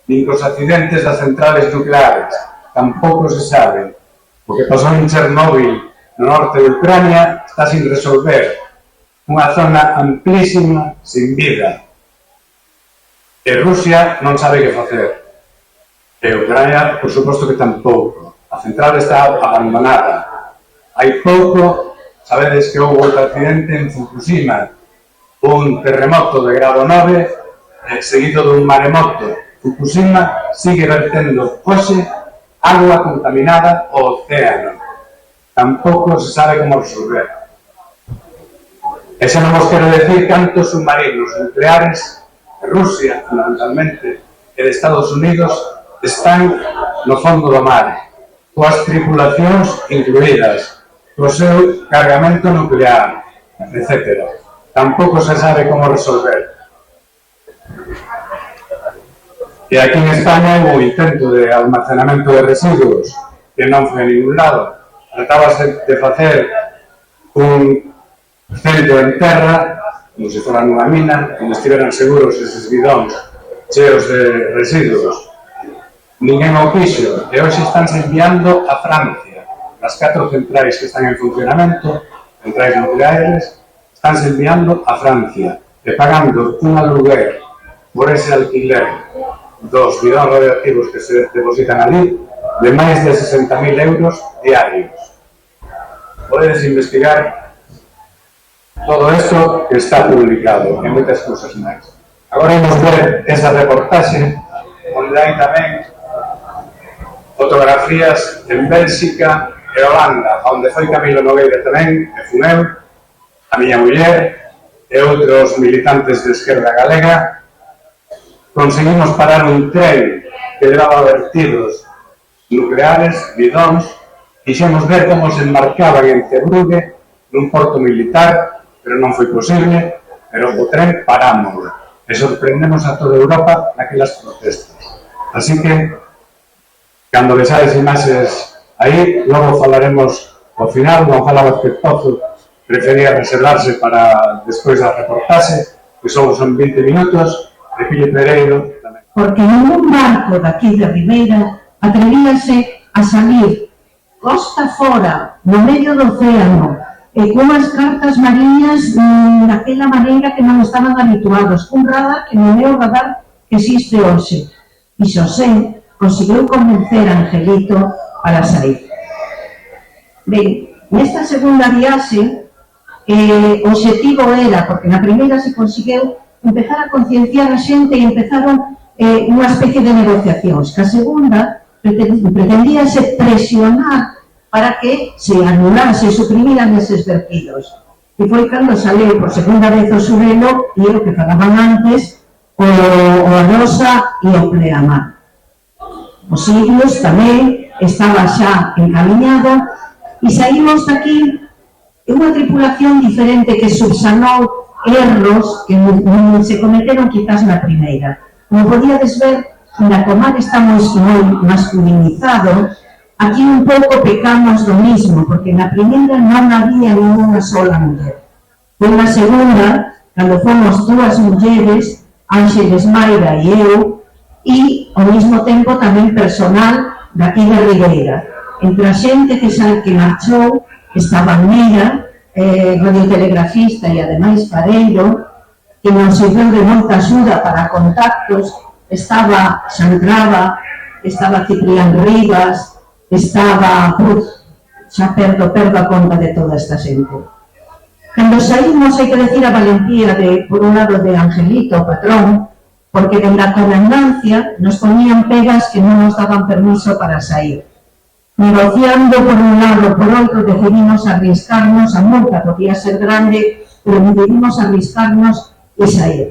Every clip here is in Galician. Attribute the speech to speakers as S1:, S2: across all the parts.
S1: nin cos accidentes das centrales nucleares. Tampouco se sabe. O que pasou en Chernóbil, no norte de Ucrania, está sin resolver. Unha zona amplísima, sin vida. E Rusia non sabe que facer. E Ucrania, por suposto que tampouco. A central está abandonada. Hai pouco, sabedes que houve outro accidente en Fukushima, un terremoto de grado 9, seguido dun maremoto. Fukushima sigue vertendo hoxe agua contaminada ao océano. Tampouco se sabe como resolver. E xa non vos quero decir cantos submarinos nucleares de Rusia, fundamentalmente, e de Estados Unidos están no fondo do mar, coas tripulacións incluídas, co seu cargamento nuclear, etc. Tampouco se sabe como resolver. E aquí en España houve un intento de almacenamento de residuos que non foi a ningún lado. Tratábase de facer un centro en terra, como se fora nunha mina, onde estiveran seguros eses bidóns cheos de residuos. Ninguén o quixo, e hoxe estánse enviando a Francia. As 4 centrais que están en funcionamento, centrais nucleares, estánse enviando a Francia, e pagando un aluguer por ese alquiler dos bidóns radioactivos que se depositan ali, de máis de 60.000 euros diarios. Podedes investigar todo isto que está publicado e moitas cousas máis. Agora vamos ver esa reportaxe onde hai tamén fotografías en Bélxica e Holanda, onde foi Camilo Nogueira tamén, e fun eu, a miña muller e outros militantes de Esquerda Galega. Conseguimos parar un tren que levaba vertidos nucleares, bidóns, quixemos ver como se embarcaban en Zeebrugge, nun porto militar, pero non foi posible, pero o tren parámoslo e sorprendemos a toda Europa naquelas protestas. Así que, cando vexades imaxes aí, logo falaremos ao final. Gonzalo Vázquez Pozo prefería reservarse para despois da reportaxe, que son 20 minutos, e Pille Pereiro tamén.
S2: Porque ningún barco daqui de Ribeira atrevíase a salir costa fora, no medio do océano, e cunhas cartas mariñas daquela maneira que non estaban habituados, cun radar que non é o radar que existe hoxe. E Xosé conseguiu convencer a Angelito para sair. Ben, nesta segunda viaxe, o objetivo era, porque na primeira se conseguiu empezar a concienciar a xente e empezaron unha especie de negociacións. Que a segunda pretendíase presionar para que se anulase e suprimiran eses vertidos. E foi cando saleu por segunda vez o Surelo e o que falaban antes, o Arosa e o Pleamar. Os siglos tamén estaba xa encaminhado e saímos daqui unha tripulación diferente que subsanou erros que non se cometeron quizás na primeira. Como podíades ver, na comar está moi masculinizado. Aquí un pouco pecamos do mismo, porque na primeira non había ninguna sola muller. Foi na segunda, cando fomos 2 mulleres, Ángeles Maira e eu, e ao mesmo tempo tamén personal daqui de Ribeira. Entre a xente que marchou estaba Mira, radiotelegrafista e ademais fareiro, que nos serviu de moita axuda para contactos. Estaba Xandraba, estaba Ciprián Rivas, estaba, xa perdo a conta de toda esta xente. Cando saímos, hai que decir a valentía por un lado de Angelito, o patrón, porque dende a comandancia nos ponían pegas que non nos daban permiso para sair. Negociando por un lado, por outro, decidimos arriscarnos, a multa podía ser grande, pero decidimos arriscarnos e sair.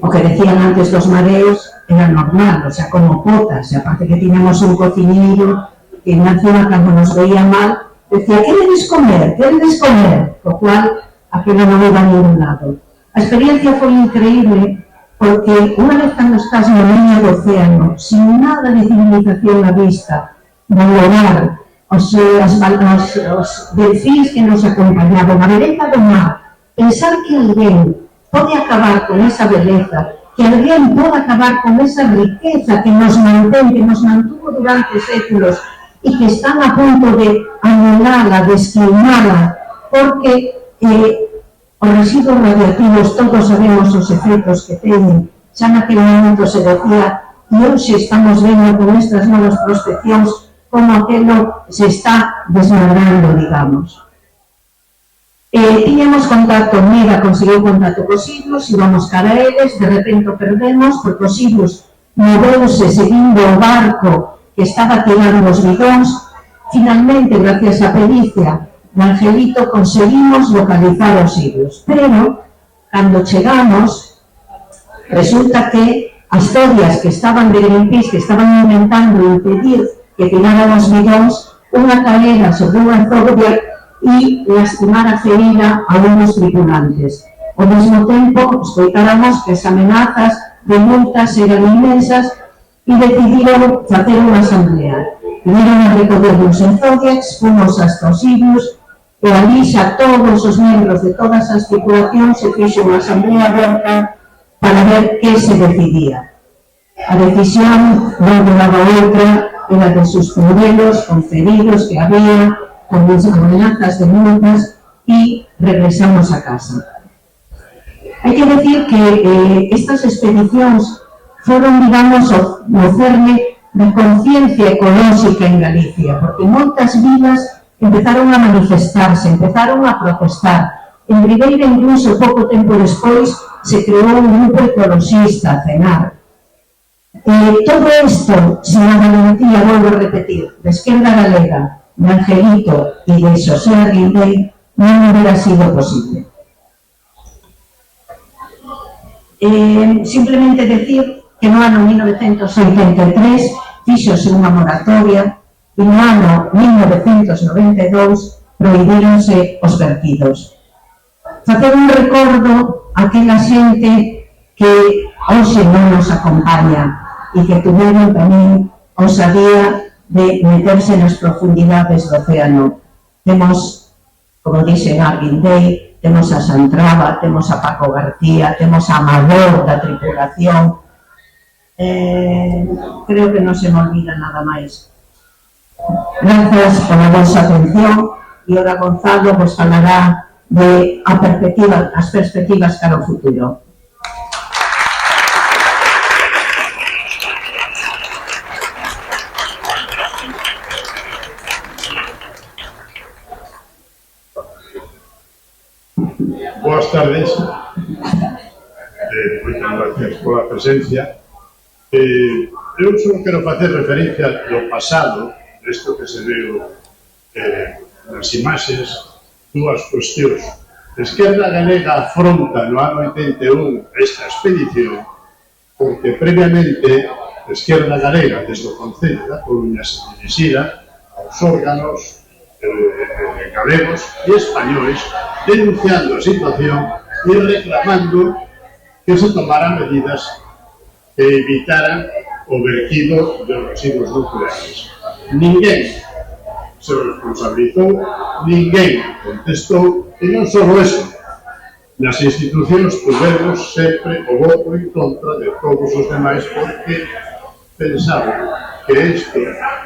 S2: O que decían antes dos mareos era normal, o sea, como potas, e aparte que tiñamos un cociñeiro que encima cando nos veía mal, decía, queredes comer? O cual, aquilo non iba a ningún lado. A experiencia foi increíble, porque unha vez cando estás no medio do océano, sin nada de civilización á vista, valorar os delfíns que nos acompañaban, a beleza do mar, pensar que alguén pode acabar con esa beleza, que alguén poda acabar con esa riqueza que nos mantén, que nos mantuvo durante séculos e que están a punto de anulala, de esquilmala, porque os residuos radioactivos todos sabemos os efectos que teñen. Xa naquele momento se decía, e hoxe estamos vendo con estas novas prospeccións como aquilo se está desmadrando, digamos. Tiñamos contacto, Mira conseguiu contacto cos siglos, íbamos cara a eles, de repente o perdemos, porque os siglos moveuse seguindo o barco que estaba tirando os bidóns. Finalmente, gracias á pericia de Angelito, conseguimos localizar os siglos. Pero, cando chegamos, resulta que as ferias que estaban de Greenpeace, que estaban intentando impedir que tiraran os bidóns, unha caera sobre unha fobia e lastimar a ferida a uns tripulantes. Ao mesmo tempo, escoitáramos que as amenazas de multas eran inmensas e decidiron facer unha asamblea. Vinieron a recoger uns enfodiax, fomos hasta os siglos, e ali xa todos os membros de todas as tripulacións se fixo unha asamblea aberta para ver que se decidía. A decisión non levaba outra, era de suspendelos con feridos que había, con amenazas de multas, e regresamos a casa. Hai que decir que estas expedicións foron, digamos, o cerne de conciencia ecolóxica en Galicia, porque moitas vilas empezaron a manifestarse, empezaron a protestar. En Ribeira, incluso, pouco tempo despois, se creou un grupo ecoloxista, CENAR. Todo isto, sin a valentía, volvo a repetir, de Esquerda Galega, de Angelito e de Xosé Arguindei, non hubiera sido posible. Simplemente decir que no ano 1983 fíxose unha moratoria e no ano 1992 prohibíronse os vertidos. Facer un recordo a aquela xente que hoxe non nos acompaña e que tuveron tamén ousadía de meterse nas profundidades do océano. Temos, como dixen Arguindei, temos a Santraba, temos a Paco García, temos a Amador da tripulación. Creo que non se me olvida nada máis. Grazas pola vosa atención e ora Gonzalo vos falará de as perspectivas cara ao futuro.
S3: Boas tardes, moitas gracias pola presencia. Eu só quero facer referencia do pasado, isto que se veu nas imaxes, dúas cuestións. Esquerda Galega afronta no ano 81 esta expedición porque previamente Esquerda Galega, desde o Concello da Coruña, se dirixira aos órganos galegos e españoles denunciando a situación e reclamando que se tomaran medidas que evitaran o vertido de residuos nucleares. Ninguén se responsabilizou, ninguén contestou, e non só eso, nas institucións tuvemos sempre o voto en contra de todos os demais porque pensaban que isto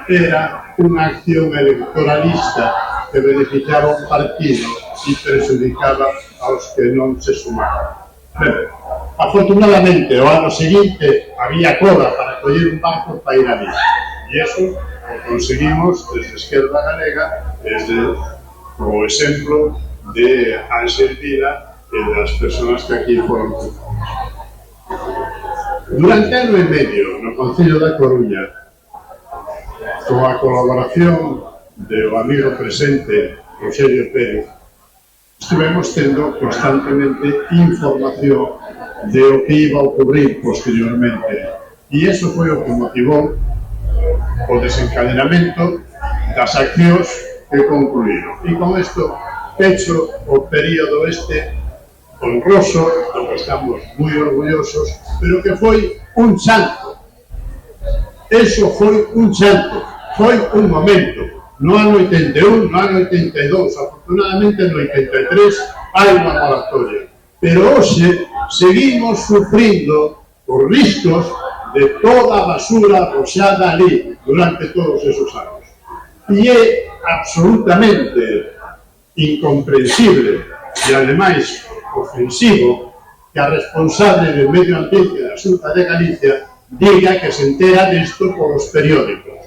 S3: era unha acción electoralista que beneficiaba un partido e perjudicaba aos que non se sumaban. Pero, afortunadamente, o ano seguinte había cola para coller un barco para ir ali. E iso o conseguimos desde Esquerda Galega, desde o exemplo de Ángel Vila e das persoas que aquí foron. Durante ano e medio no Concello da Coruña, coa colaboración do amigo presente Rogelio Pérez, estivemos tendo constantemente información de o que iba a ocurrir posteriormente. E iso foi o que motivou o desencadenamento das accións que concluíron. E con isto pecho o período este honroso, do que estamos moi orgullosos, pero que foi un chanto. Eso foi un chanto, foi un momento. No ano 81, no ano 82, afortunadamente no 83 hai unha moratoria. Pero hoxe seguimos sufrindo o os riscos de toda a basura arroxada ali durante todos esos anos. E é absolutamente incomprensible e, ademais, ofensivo que a responsable de Medio Ambiente da Xunta de Galicia diga que se entera disto polos periódicos,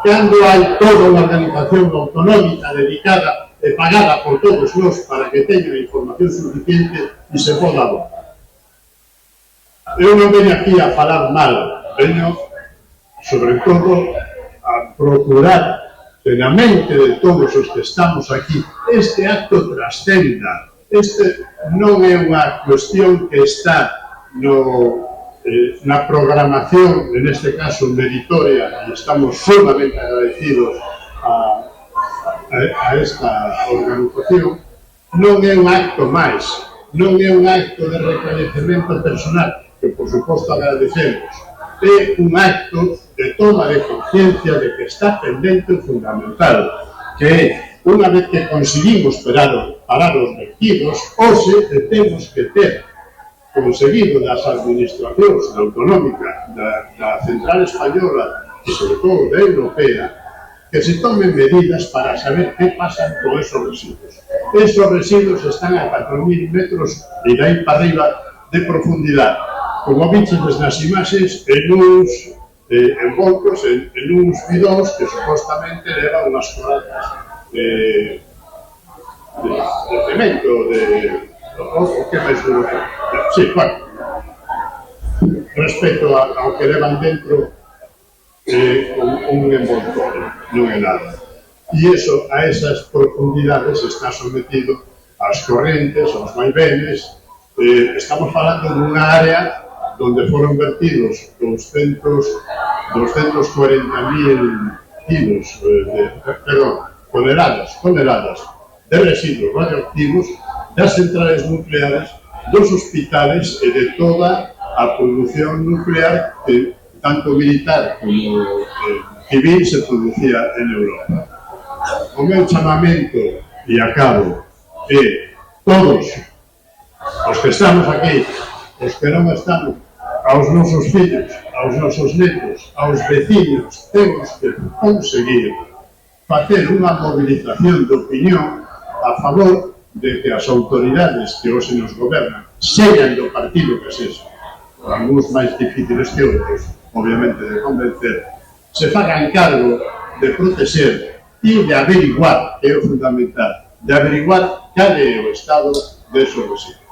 S3: cando hai toda unha organización autonómica dedicada e pagada por todos nós para que teña información suficiente e se poda votar. Eu non veño aquí a falar mal, veño, sobre todo, a procurar que na mente de todos os que estamos aquí este acto trascenda. Este non é unha cuestión que está na programación, en este caso meritoria, e estamos sumamente agradecidos a esta organización. Non é un acto máis, non é un acto de reconhecimento personal, que por suposto agradecemos, é un acto de toma de conciencia de que está pendente o fundamental, que é, unha vez que conseguimos parar os vertidos, hoxe temos que ter conseguido das administracións autonómicas da Central Española e sobre todo da Europea que se tomen medidas para saber que pasan con esos residuos. Esos residuos están a 4.000 metros e de aí para arriba de profundidade. Como viches nas imaxes, en uns envoltos, en uns bidóns que supostamente levan unhas foradas de cemento, o que máis duro. Sí, bueno, respecto ao que levan dentro un envoltorio, non é nada. E iso, a esas profundidades está sometido ás correntes, aos vaivenes. Estamos falando dunha área donde foron vertidos 240.000 kilos, toneladas de residuos radioactivos das centrales nucleares, dos hospitales e de toda a produción nuclear que tanto militar como civil se producía en Europa. O meu chamamento, e acabo, é todos os que estamos aquí, os que non estamos, aos nosos fillos, aos nosos netos, aos vecinos, temos que conseguir facer unha movilización de opinión a favor de que as autoridades que hoxe nos gobernan, sean do partido que sexa, algúns máis difíciles que outros, obviamente de convencer, se fagan cargo de proteger e de averiguar, que é o fundamental, de averiguar cal é o estado de esos residuos.